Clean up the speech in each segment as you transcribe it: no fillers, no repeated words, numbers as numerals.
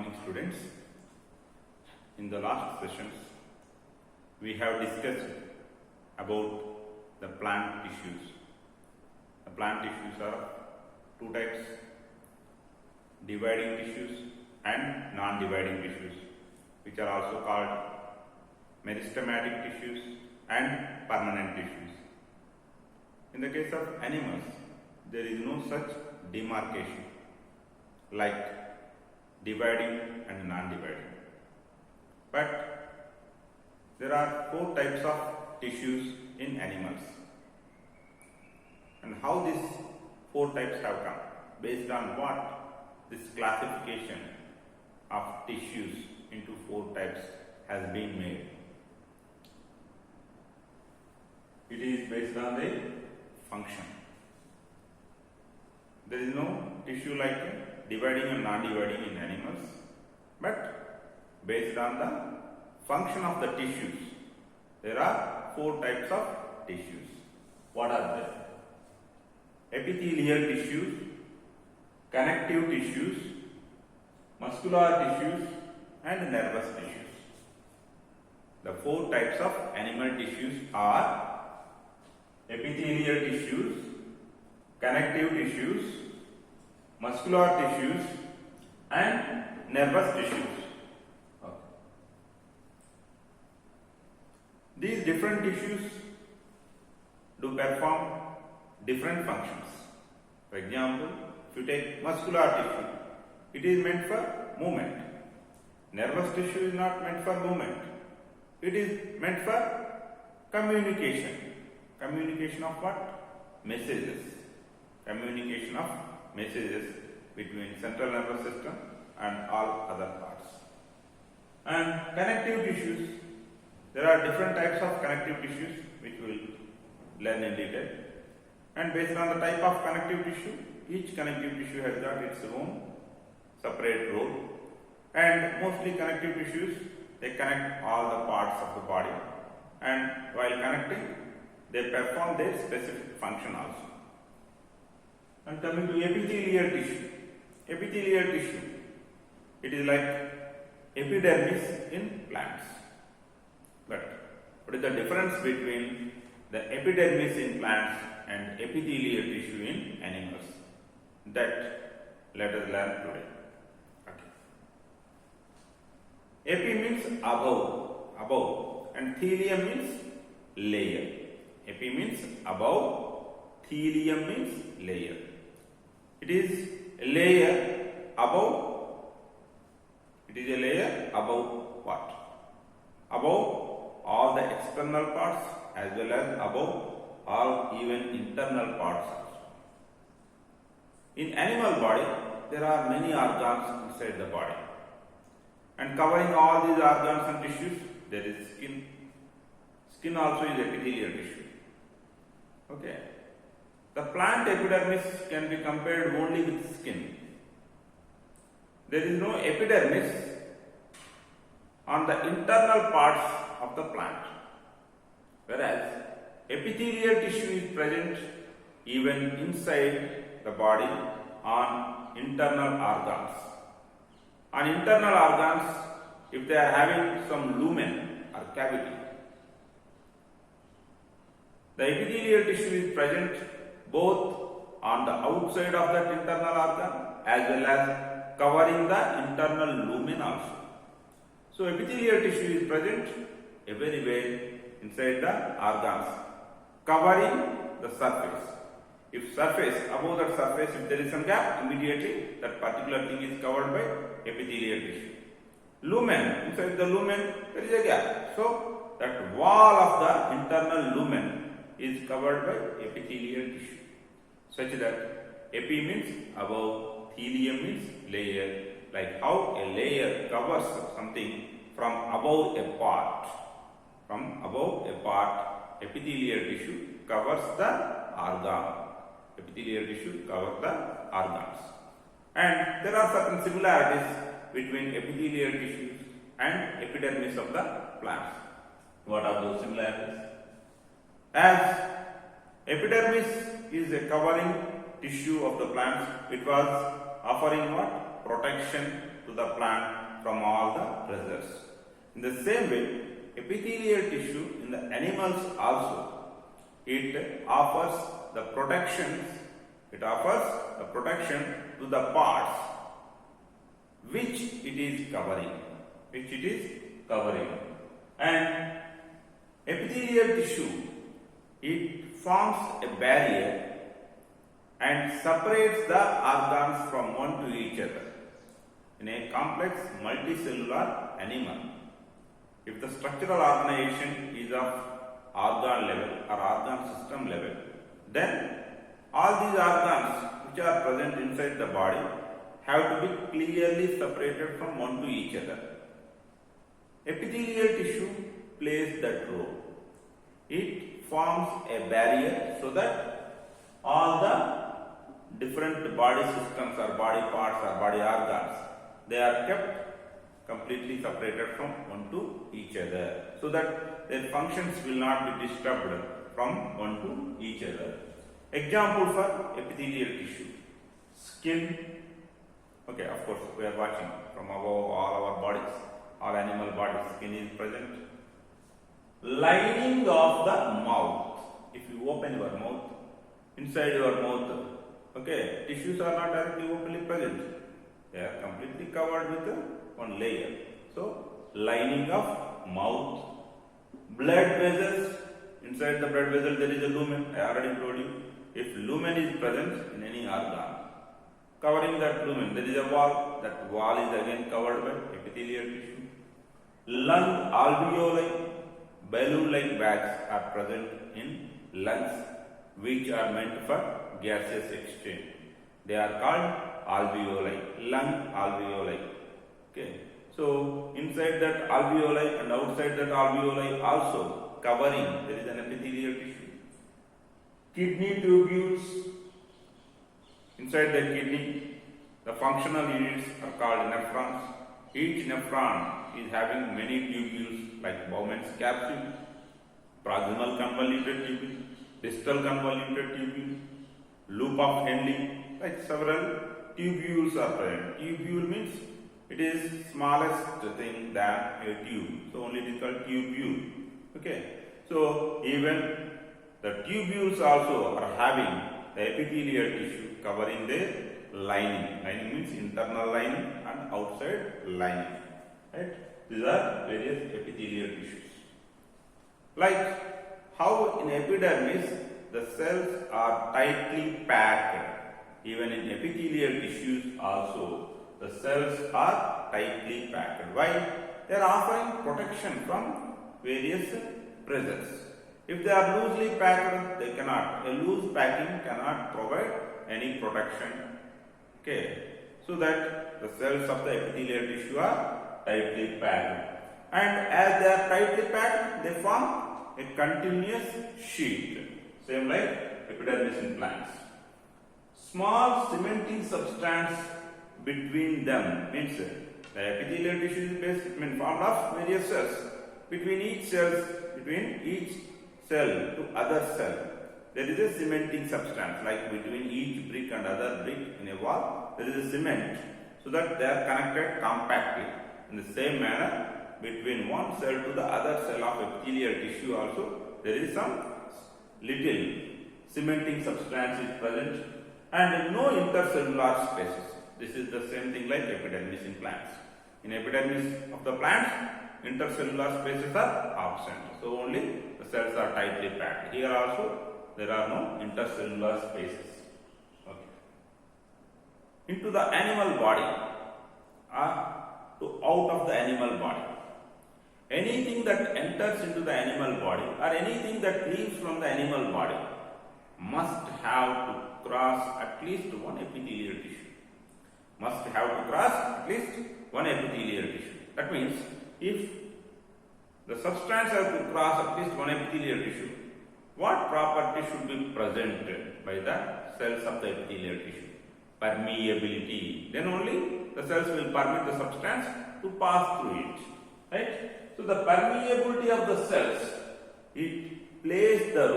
morning, students. In the last sessions, we have discussed about the plant tissues. The plant tissues are two types: dividing tissues and non-dividing tissues, which are also called meristematic tissues and permanent tissues. In the case of animals, there is no such demarcation like dividing and non-dividing. But there are four types of tissues in animals. And how these four types have come? Based on what this classification of tissues into four types has been made? It is based on the function. There is no tissue like dividing and non-dividing in animals, but based on the function of the tissues, there are four types of tissues. What are they? Epithelial tissues, connective tissues, muscular tissues, and nervous tissues. The four types of animal tissues are epithelial tissues, connective tissues, muscular tissues, and nervous tissues. Okay. These different tissues do perform different functions. For example, if you take muscular tissue, it is meant for movement. Nervous tissue is not meant for movement. It is meant for communication. Communication of what? Messages. Communication of messages between central nervous system and all other parts. And connective tissues, there are different types of connective tissues which we will learn in detail. And based on the type of connective tissue, each connective tissue has got its own separate role. And mostly connective tissues, they connect all the parts of the body. And while connecting, they perform their specific function also. And coming to epithelial tissue. Epithelial tissue, it is like epidermis in plants. But what is the difference between the epidermis in plants and epithelial tissue in animals? That let us learn today. Okay. Epi means above, and thelium means layer. Epi means above, thelium means layer. It is a layer above. It is a layer above what? Above all the external parts as well as above all even internal parts also. In animal body, there are many organs inside the body. And covering all these organs and tissues, there is skin. Skin also is epithelial tissue. Okay. The plant epidermis can be compared only with skin. There is no epidermis on the internal parts of the plant, whereas epithelial tissue is present even inside the body on internal organs. On internal organs, if they are having some lumen or cavity, the epithelial tissue is present both on the outside of that internal organ as well as covering the internal lumen also. So epithelial tissue is present everywhere inside the organs, covering the surface. If above that surface, if there is some gap, immediately that particular thing is covered by epithelial tissue. Lumen, inside the lumen there is a gap. So that wall of the internal lumen is covered by epithelial tissue. Such that epi means above, thelium means layer, like how a layer covers something from above a part. From above a part, epithelial tissue covers the organ. Epithelial tissue covers the organs. And there are certain similarities between epithelial tissues and epidermis of the plants. What are those similarities? As epidermis is a covering tissue of the plants, it was offering what? Protection to the plant from all the pressures. In the same way, epithelial tissue in the animals also, it offers the protection to the parts which it is covering. And epithelial tissue, it forms a barrier and separates the organs from one to each other. In a complex multicellular animal, if the structural organization is of organ level or organ system level, then all these organs which are present inside the body have to be clearly separated from one to each other. Epithelial tissue plays that role. It forms a barrier so that all the different body systems or body parts or body organs, they are kept completely separated from one to each other, so that their functions will not be disturbed from one to each other. Example for epithelial tissue: skin. Okay, of course, we are watching from above all our bodies, all animal bodies, skin is present. Lining of the mouth. If you open your mouth, inside your mouth, okay, tissues are not directly openly present. They are completely covered with one layer. So, lining of mouth. Blood vessels. Inside the blood vessel there is a lumen. I already told you. If lumen is present in any organ, covering that lumen, there is a wall. That wall is again covered by epithelial tissue. Lung alveoli, balloon-like bags are present in lungs, which are meant for gaseous exchange. They are called alveoli, lung alveoli. Okay. So inside that alveoli and outside that alveoli also covering, there is an epithelial tissue. Kidney tubules. Inside the kidney, the functional units are called nephrons. Each nephron is having many tubules like Bowman's capsule, proximal convoluted tubule, distal convoluted tubule, loop of Henle, like several tubules are present. Tubule means it is smallest thing than a tube, so only it is called tubule. Okay, so even the tubules also are having the epithelial tissue covering the lining. Lining means internal lining and outside lining. Right? These are various epithelial tissues. Like how in epidermis the cells are tightly packed, even in epithelial tissues also the cells are tightly packed. Why? They are offering protection from various pressures. If they are loosely packed, they cannot. A loose packing cannot provide any protection. Okay, so that the cells of the epithelial tissue are tightly packed, and as they are tightly packed, they form a continuous sheet, same like epidermis in plants. Small cementing substance between them means the epithelial tissue is formed of various cells. Between each cell to other cell, there is a cementing substance, like between each brick and other brick in a wall, there is a cement, so that they are connected compactly. In the same manner, between one cell to the other cell of epithelial tissue also, there is some little cementing substance is present, and no intercellular spaces. This is the same thing like epidermis in plants. In epidermis of the plants, intercellular spaces are absent, so only the cells are tightly packed. Here also there are no intercellular spaces. Okay. Into the animal body, to out of the animal body. Anything that enters into the animal body or anything that leaves from the animal body must have to cross at least one epithelial tissue. Must have to cross at least one epithelial tissue. That means if the substance has to cross at least one epithelial tissue, what property should be present by the cells of the epithelial tissue? Permeability. Then only the cells will permit the substance to pass through it. Right? So the permeability of the cells, it plays the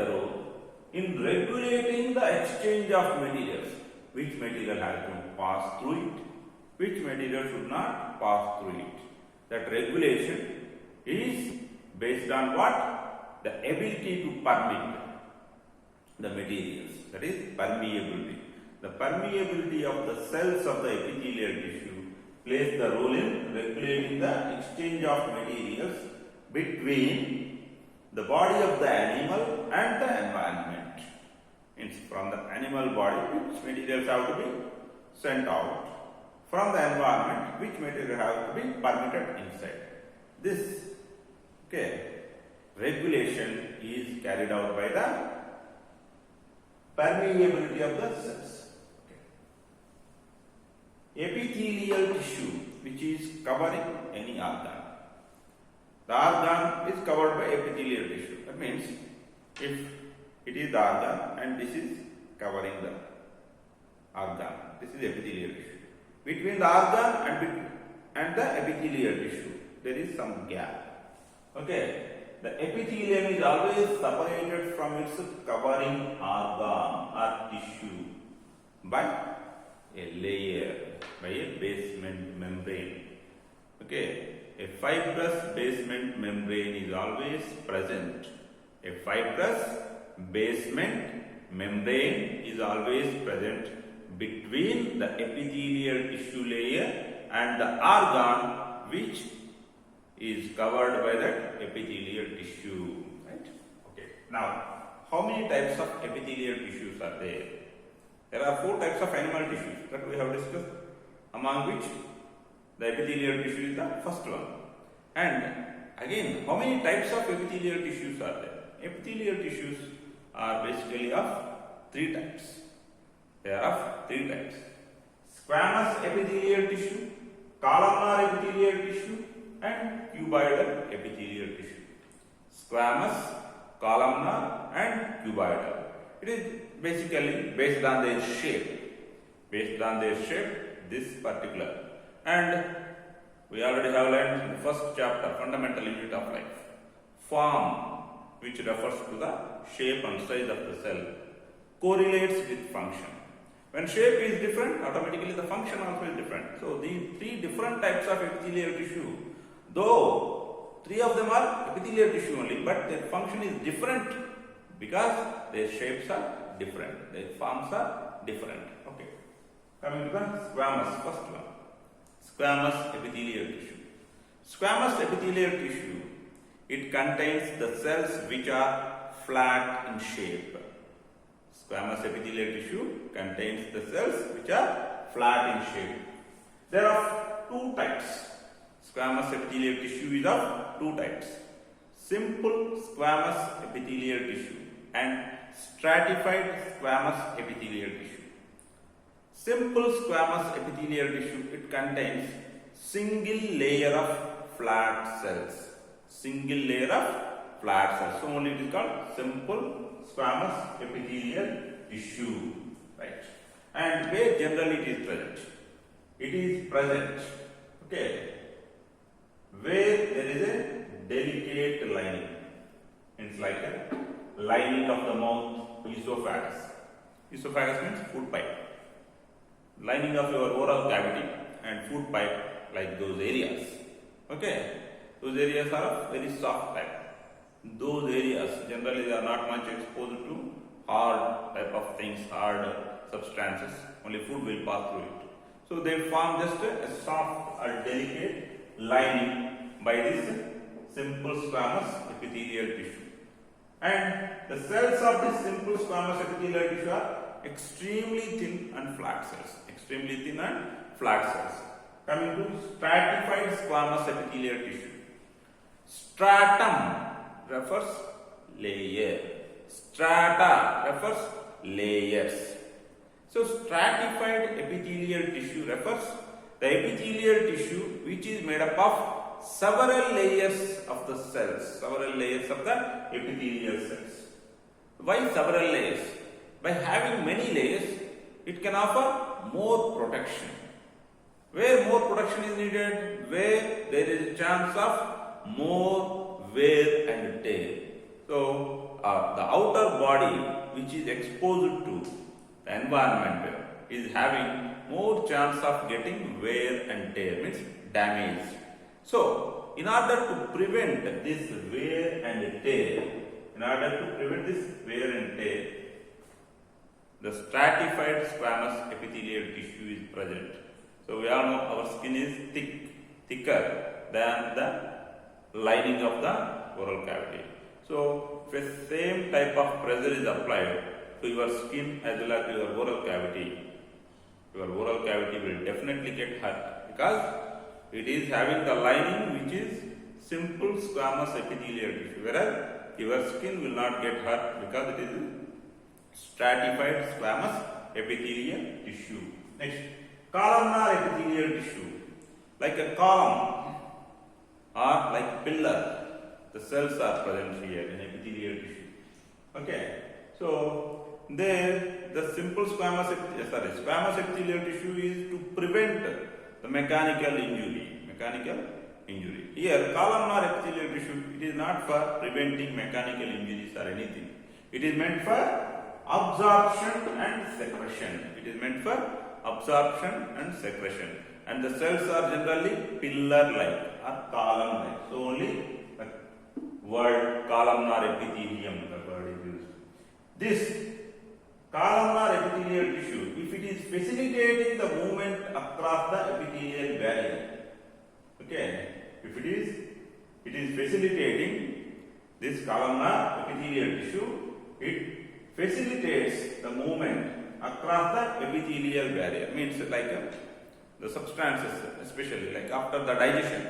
role in regulating the exchange of materials. Which material has to pass through it which material should not pass through it. That regulation is based on what? The ability to permit the materials, that is permeability. The permeability of the cells of the epithelial tissue plays the role in regulating the exchange of materials between the body of the animal and the environment. Means from the animal body, which materials have to be sent out. From the environment, which material have to be permitted inside. This regulation is carried out by the permeability of the cells. Epithelial tissue, which is covering any organ. The organ is covered by epithelial tissue. That means if it is the organ and this is covering the organ, this is epithelial tissue. Between the organ and the epithelial tissue, there is some gap. Okay. The epithelium is always separated from its covering organ or tissue by a layer, by a basement membrane. Okay. A fibrous basement membrane is always present. A fibrous basement membrane is always present between the epithelial tissue layer and the organ which is covered by that epithelial tissue, right? Okay. Now, how many types of epithelial tissues are there? There are 4 types of animal tissues that we have discussed, among which the epithelial tissue is the first one. And again, how many types of epithelial tissues are there? Epithelial tissues are basically of 3 types. They are of 3 types. Squamous epithelial tissue, columnar epithelial tissue, and cuboidal epithelial tissue. Squamous, columnar, and cuboidal. It is basically based on their shape. Based on their shape, this particular. And we already have learned in the first chapter, fundamental unit of life. Form, which refers to the shape and size of the cell, correlates with function. When shape is different, automatically the function also is different. So these 3 different types of epithelial tissue, though 3 of them are epithelial tissue only, but their function is different because their shapes are different, their forms are different. Okay. Coming to the squamous, first one. Squamous epithelial tissue. Squamous epithelial tissue, it contains the cells which are flat in shape. Squamous epithelial tissue contains the cells which are flat in shape. There are 2 types. Squamous epithelial tissue is of 2 types. Simple squamous epithelial tissue and stratified squamous epithelial tissue. Simple squamous epithelial tissue, it contains single layer of flat cells. Single layer of flat cells. So only it is called simple squamous epithelial tissue. Right. And where generally it is present? It is present, okay, where there is a delicate lining. It's like a lining of the mouth, esophagus. Esophagus means food pipe. Lining of your oral cavity and food pipe, like those areas. Okay, those areas are very soft type. Those areas generally they are not much exposed to hard type of things, hard substances. Only food will pass through it. So they form just a soft or delicate lining by this simple squamous epithelial tissue. And the cells of this simple squamous epithelial tissue are extremely thin and flat cells. Extremely thin and flat cells. Coming to stratified squamous epithelial tissue. Stratum refers layer. Strata refers layers. So stratified epithelial tissue refers the epithelial tissue which is made up of several layers of the cells. Several layers of the epithelial cells. Why several layers? By having many layers, it can offer more protection. Where more protection is needed? Where there is a chance of more wear and tear. So, the outer body which is exposed to the environment is having more chance of getting wear and tear, means damage. So, in order to prevent this wear and tear, the stratified squamous epithelial tissue is present. So, we all know our skin is thicker than the lining of the oral cavity. So, if the same type of pressure is applied to your skin as well as your oral cavity will definitely get hurt, because it is having the lining which is simple squamous epithelial tissue, whereas your skin will not get hurt because it is stratified squamous epithelial tissue. Next, columnar epithelial tissue, like a column or like pillar. The cells are present here in epithelial tissue. Okay, so there the simple squamous epithelial tissue is to prevent the mechanical injury. Here, columnar epithelial tissue, it is not for preventing mechanical injuries or anything. It is meant for absorption and secretion. And the cells are generally pillar-like or column-like. So only the word columnar epithelium, the word is used. This columnar epithelial tissue, if it is facilitating the movement across the epithelial barrier, okay, if it is facilitating this columnar epithelial tissue, it facilitates the movement across the epithelial barrier. Means like the substances, especially like after the digestion,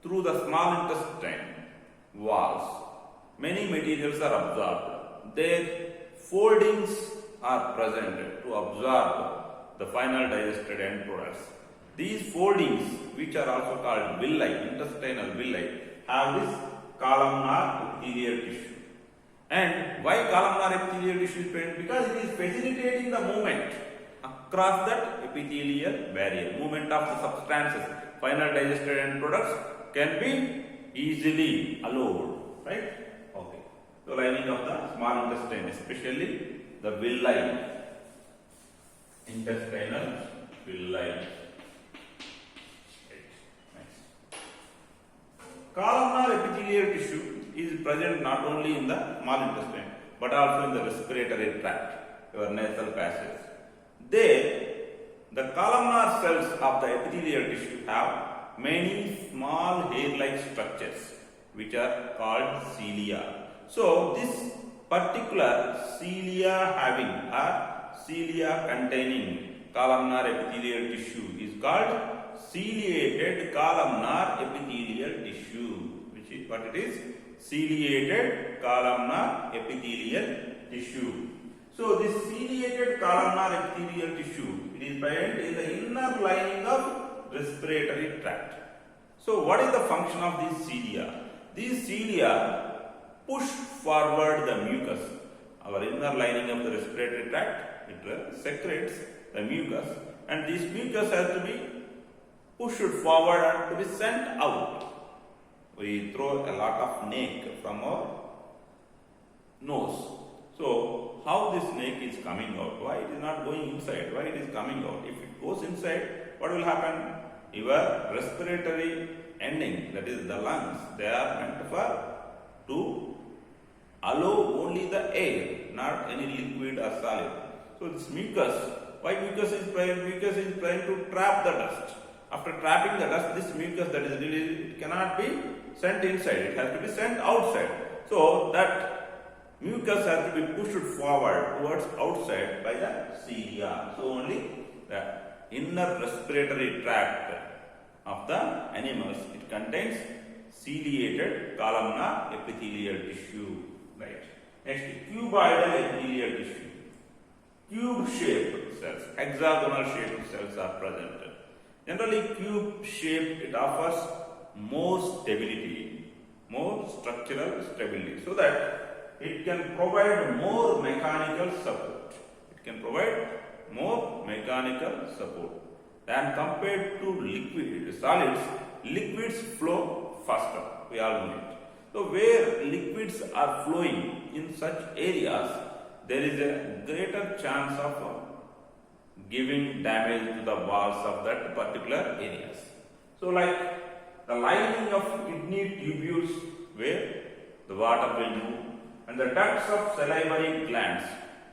through the small intestine walls, many materials are absorbed. Their foldings are present to absorb the final digested end products. These foldings, which are also called villi, intestinal villi, have this columnar epithelial tissue. And why columnar epithelial tissue is present? Because it is facilitating the movement across that epithelial barrier. Movement of the substances, final digested end products can be easily allowed, right? Okay. So lining of the small intestine, especially the villi, intestinal villi. Columnar epithelial tissue is present not only in the small intestine but also in the respiratory tract, your nasal passages. There, the columnar cells of the epithelial tissue have many small hair-like structures which are called cilia. So, this particular cilia having or cilia containing columnar epithelial tissue is called ciliated columnar epithelial tissue, which is what it is, ciliated columnar epithelial tissue. So this ciliated columnar epithelial tissue, it is present in the inner lining of respiratory tract. So what is the function of these cilia? These cilia push forward the mucus. Our inner lining of the respiratory tract, it secretes the mucus, and this mucus has to be pushed forward and to be sent out. We throw a lot of snake from our nose. So, how this snake is coming out? Why it is not going inside? Why it is coming out? If it goes inside, what will happen? Your respiratory ending, that is the lungs, they are meant to allow only the air, not any liquid or solid. So, this mucus, why mucus is present? Mucus is present to trap the dust. After trapping the dust, this mucus that is released, it cannot be sent inside, it has to be sent outside. So that mucus has to be pushed forward towards outside by the cilia. So only the inner respiratory tract of the animals, it contains ciliated columnar epithelial tissue. Right. Next, cuboidal epithelial tissue. Cube-shaped cells, hexagonal shaped cells are present. Generally, cube-shaped, it offers more stability, more structural stability, so that it can provide more mechanical support. Than compared to solids, liquids flow faster. We all know it. So, where liquids are flowing in such areas, there is a greater chance of giving damage to the walls of that particular areas. So like the lining of kidney tubules where the water will move, and the ducts of salivary glands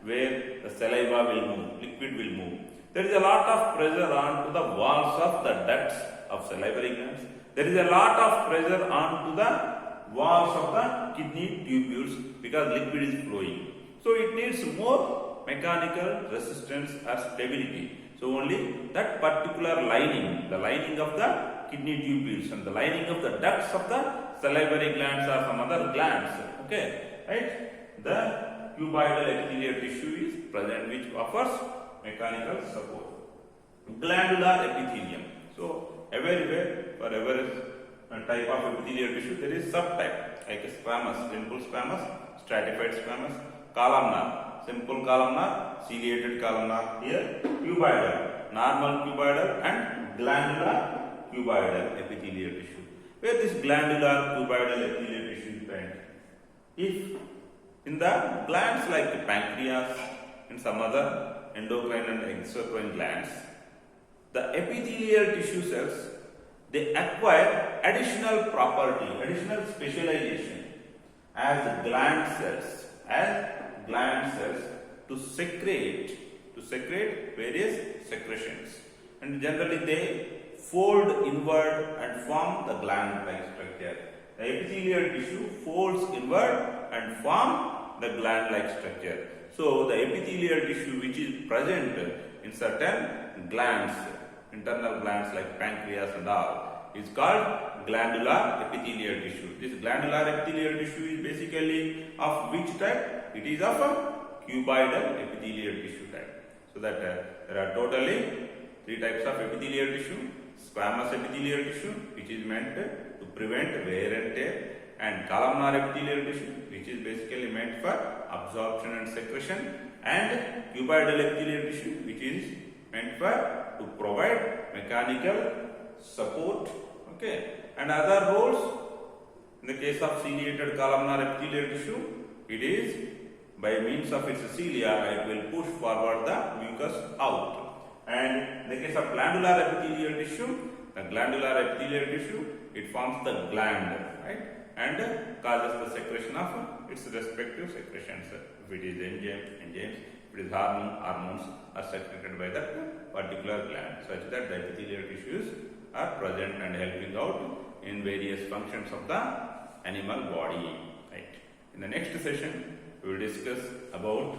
where the saliva will move, liquid will move. There is a lot of pressure onto the walls of the ducts of salivary glands. There is a lot of pressure onto the walls of the kidney tubules because liquid is flowing. So it needs more mechanical resistance or stability. So only that particular lining, the lining of the kidney tubules and the lining of the ducts of the salivary glands or some other glands, okay, right? The cuboidal epithelial tissue is present which offers mechanical support. Glandular epithelium. So everywhere for every type of epithelial tissue there is subtype like squamous, simple squamous, stratified squamous, columnar, simple columnar, ciliated columnar. Here cuboidal, normal cuboidal and glandular cuboidal epithelial tissue. Where this glandular cuboidal epithelial tissue is present? If in the glands like the pancreas and some other endocrine and exocrine glands, the epithelial tissue cells, they acquire additional property, additional specialization as gland cells to secrete various secretions, and generally they fold inward and form the gland-like structure. The epithelial tissue folds inward and form the gland-like structure. So the epithelial tissue which is present in certain glands, internal glands like pancreas and all, is called glandular epithelial tissue. This glandular epithelial tissue is basically of which type? It is of a cuboidal epithelial tissue type. So that there are totally three types of epithelial tissue. Squamous epithelial tissue which is meant to prevent wear and tear, and columnar epithelial tissue which is basically meant for absorption and secretion, and cuboidal epithelial tissue which is meant for to provide mechanical support, okay. And other roles, in the case of ciliated columnar epithelial tissue, it is by means of its cilia it will push forward the mucus out. And in the case of glandular epithelial tissue, the glandular epithelial tissue, it forms the gland, right, and causes the secretion of its respective secretions. If it is enzymes, if it is hormones are secreted by that particular gland, such that the epithelial tissues are present and helping out in various functions of the animal body, right. In the next session, we will discuss about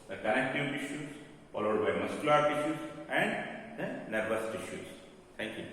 the connective tissues, followed by muscular tissues and the nervous tissues. Thank you.